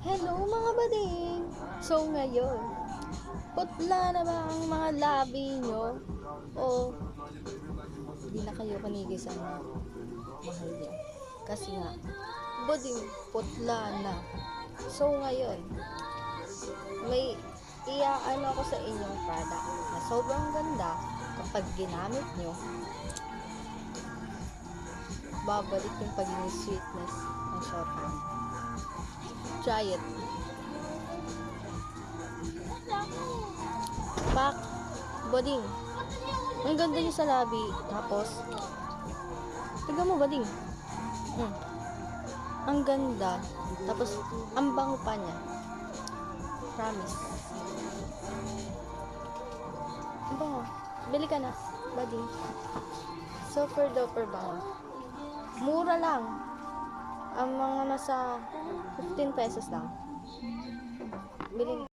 Hello mga bading! So ngayon, putla na ba ang mga labi nyo? O di na kayo panigisan na mahal niya? Kasi nga, bading putla na. So ngayon, may iaano ako sa inyong product na sobrang ganda kapag ginamit nyo. Babalik yung pagiging sweetness ng shortcut. Try it. Pak, bading. Ang ganda niya sa labi. Tapos, tignan mo bading. Ang ganda. Tapos, ang bango pa niya. Promise. Ang bango. Bili ka na, bading. Super duper bango. Mura lang. Ang mga nasa 15 pesos lang. Bili